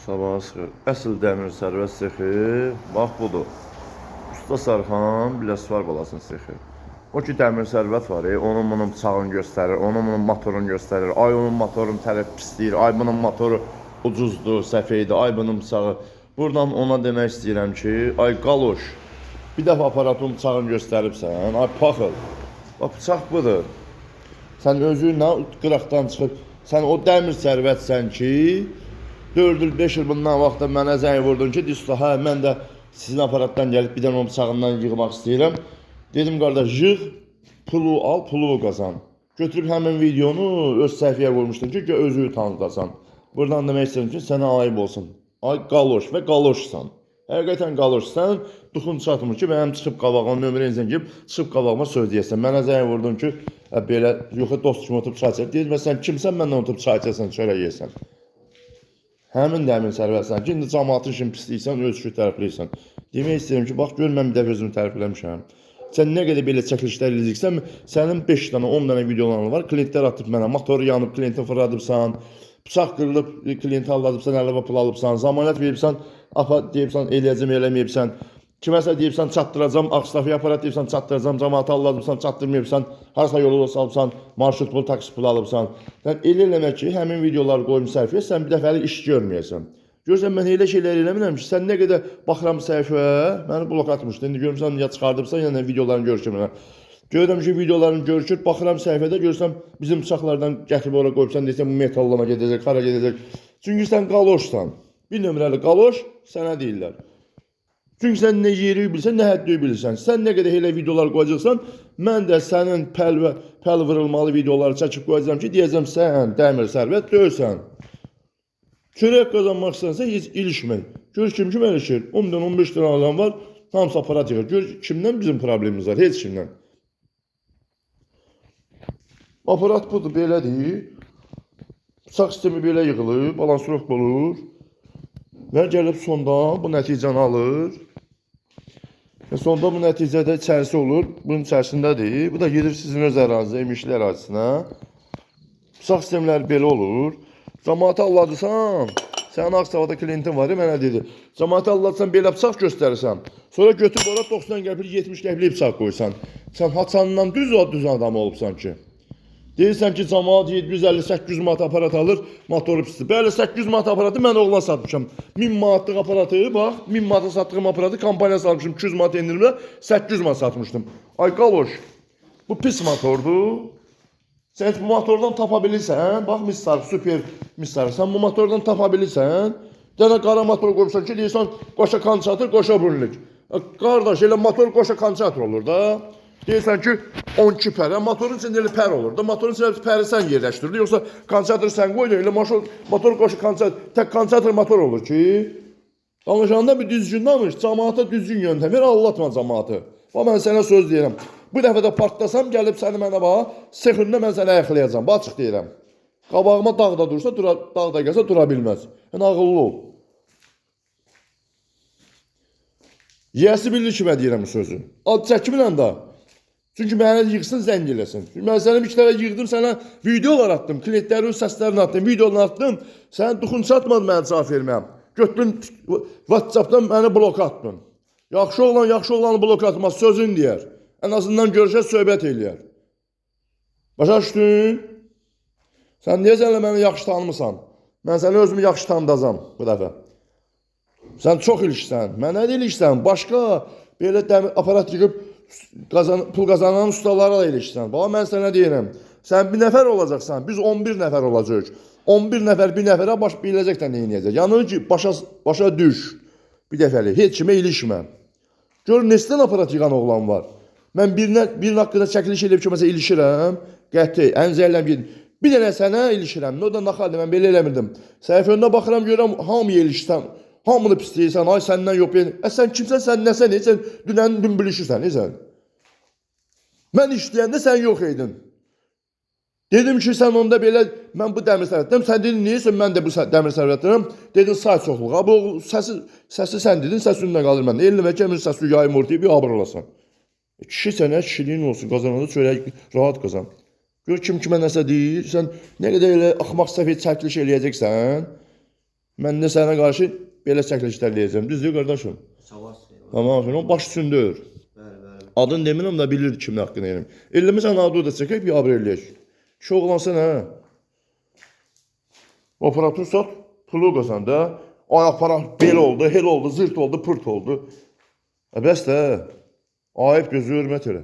Sabahı xeyir. Əsl dəmir sərvət sexi bax budur. Usta Sarxan Biləsuvar balasının sexi. O ki dəmir sərvət var, onun bunun bıçağını göstərir, onun bunun motorunu göstərir. Ay onun motorun tərəf pisləyir, ay bunun motoru ucuzdur, səfeydir, ay bunun bıçağı. Buradan ona demək istəyirəm ki, ay qaloş, bir dəfə aparatın bıçağını göstəribsən, ay paxıl. Bax bıçaq budur. Sən özünlə qıraqdan çıxıb, sən o dəmir sərvətsən ki, 4 il, 5 il bundan vaxtda mənə zəng vurdun ki, usta, hə, mən də sizin aparatdan gəlib bir dənə onun bıçağından yığmaq istəyirəm. Dedim, qardaş, yığ, pulu al, pulu qazan. Götürüb həmin videonu öz səhviyyə vurmuşdun ki, özünü tanıdasan. Buradan demək istəyirəm ki, sənə ayıb olsun. Ay qaloş və qaloşsan. Həqiqətən qaloşsan, duxun çatmır ki, mənim çıxıb qabağıma nömrə insən ki, çıxıb qabağıma söz deyəsən. Mənə zəng vurdun ki, belə, yox, dost kimi oturub çay içək. Dedim, sən kimsən, məndən oturub çay içəsən, çörək yeyəsən. Həmin dəmin sərvətsən ki, indi cəmaatın işini pisləyirsən, öz işini tərifləyirsən. Demək istəyirəm ki, bax, gör, mən bir dəfə özümü tərifləmişəm. Sən nə qədər belə çəkilişlər eləyəcəksən, sənin 5 dənə, 10 dənə videoların var, klientlər atıb mənə, motoru yanıb, klienti fırladıbsan, bıçaq qırılıb, klienti alladıbsan, 50 pul alıbsan, zamanət veribsən, deyibsən, eləyəcəm, eləməyibsən. Kiməsə deyibsən, çatdıracam, Ağstafiyə aparat deyibsən, çatdıracam, cəmaatı alladıbsan, çatdırmayıbsan, harasa yolu da salıbsan, marşrut pul, taksi pul alıbsan. Yəni, elə eləmək ki, həmin videoları qoyum səhviyyə, sən bir dəfəlik iş görməyəsən. Görürsən, mən elə şeylər eləmirəm ki, sən nə qədər baxıram səhviyyə, məni blok atmışdı. İndi görürsən, ya çıxardıbsan, yəni videoların görüşürəm. Görürəm ki, videoların görüşür, baxıram səhviyyədə, görürsən, bizim bıçaqlardan gətirib oraya qoyubsan, deyirsən, bu metallama gedəcək, hara gedəcək. Çünki sən qaloşsan. Bir nömrəli qaloş sənə deyirlər. Çünki sən nə yeri bilirsən, nə həddini bilirsən. Sən nə qədər elə videolar qoyacaqsan, mən də sənin pəl vırılmalı videoları çəkib qoyacağam ki, deyəcəm, sən dəmir sərvət döysən. Çörək qazanmaq istəyirsən, heç ilişmək. Gör kim ilişir. 10-dan 15 dənə adam var, hamısı aparat yığır. Gör kimdən bizim problemimiz var, heç kimdən. Aparat budur, belədir. Bıçaq sistemi belə yığılır, balansırıq olur. Və gəlib sonda bu nəticəni alır. Və sonda bu nəticədə içərisi olur. Bunun içərisindədir. Bu da gedir sizin öz ərazinize, emişli ərazisinə. Bıçaq sistemləri belə olur. Cəmaatı alladırsan, sənin Ağstavada klientin var ya, mənə dedi. Cəmaatı alladırsan, belə bıçaq göstərirsən. Sonra götürüb orada 90 qəpik, 70 qəpik bıçaq qoysan. Sən haçandan düz adam olubsan ki. Deyirsən ki, cəmaat 750-800 manat aparat alır, motoru pisdir. Bəli, 800 manat aparatı mən oğlan satmışam. 1000 manatlıq aparatı, bax, 1000 manata satdığım aparatı kampaniya satmışım, 200 manat endirimlə 800 manat satmışdım. Ay qaloş, bu pis motordur. Sən bu motordan tapa bilirsən, bax, mistar, super mistar, sən bu motordan tapa bilirsən. Dənə qara motor qoymuşsan ki, deyirsən, qoşa kondensator, qoşa brünlük. Qardaş, elə motor qoşa kondensator olur da. Deyirsən ki, 12 pər, motorun içində elə pər olur da, motorun içində pəri sən yerləşdirdin, yoxsa kondensatörü sən qoydun, elə motor qoşu kondensatör, tək kondensatör motor olur ki, danışanda bir düzgün danış, cəmaata düzgün yöntəm ver, allatma cəmaatı. Bax, mən sənə söz deyirəm, bu dəfə də partlasam, gəlib səni mənə bax, sexirində mən səni ayıqlayacam, açıq deyirəm. Qabağıma dağda dursa, dağda gəlsə dura bilməz. Yəni, ağıllı ol. Yiyəsi bilir ki, mən deyirəm bu sözü. Ad çəkmirəm da. Çünki mənə yığsın, zəng eləsin. Çünki mən sənə bir iki dəfə yığdım, sənə videolar attım, klientlərin səslərini attım, videolarını attım. Sən duxun çatmadı mənə cavab verməyəm. Götdün, WhatsAppdan məni blok atdın. Yaxşı oğlanı blok atmaz, sözün deyər. Ən azından görüşər, söhbət eləyər. Başa düşdün? Sən deyəsənlə məni yaxşı tanımısan. Mən səni özümü yaxşı tanıdacam bu dəfə. Sən çox ilişsən, mənə də ilişsən, başqa belə aparat yığıb, pul qazanan ustalara da ilişsən. Bax, mən sənə deyirəm, sən bir nəfər olacaqsan, biz 11 nəfər olacaq. 11 nəfər bir nəfərə baş biləcək də neynəyəcək. Yəni ki, başa düş bir dəfəli, heç kimə ilişmə. Gör, nesdən aparat yığan oğlan var. Mən birinin haqqında çəkiliş edib ki, məsələn, ilişirəm, qəti, əncəlləm gedim. Bir dənə sənə ilişirəm, o da naxaldır, mən belə eləmirdim. Səhifəndə baxıram, görəm, hamıya ilişsən. Hamını pisləyirsən, ay səndən yox, sən kimsən, sən nəsən, sən dünən bilişirsən, mən işləyəndə sən yox edin. Dedim ki, sən onda belə, mən bu dəmir sərvətdəyim, sən dedin, neyəsə, mən də bu dəmir sərvətdəyim, dedin, say çoxluğa, bu səsi sən dedin, səsi üstündə qalır məndə, elinə və kəmin səsi yayım ortaya, bir abır olasan. Kişi sənə kişiliyin olsun, qazananda çörək rahat qazan. Gör, kim kimə nəsə deyir, sən nə qədər elə axmaq səfiyyə çəkiliş eləyəcəksən, Mən də sənə qarşı belə çəkilişlər deyəcəm. Düzdür qardaşım? Sağ olasın. Tamam, o baş üstündür. Bəli, bəli. Adın demirəm da bilir kimin haqqını yerim. Elimiz anadı da çəkək bir abr eləyək. Kişi oğlansan hə. Operator sat, pulu qazan da. Ayaq para bel oldu, hel oldu, zırt oldu, pırt oldu. Bəs də ayıb gözü hörmət elə.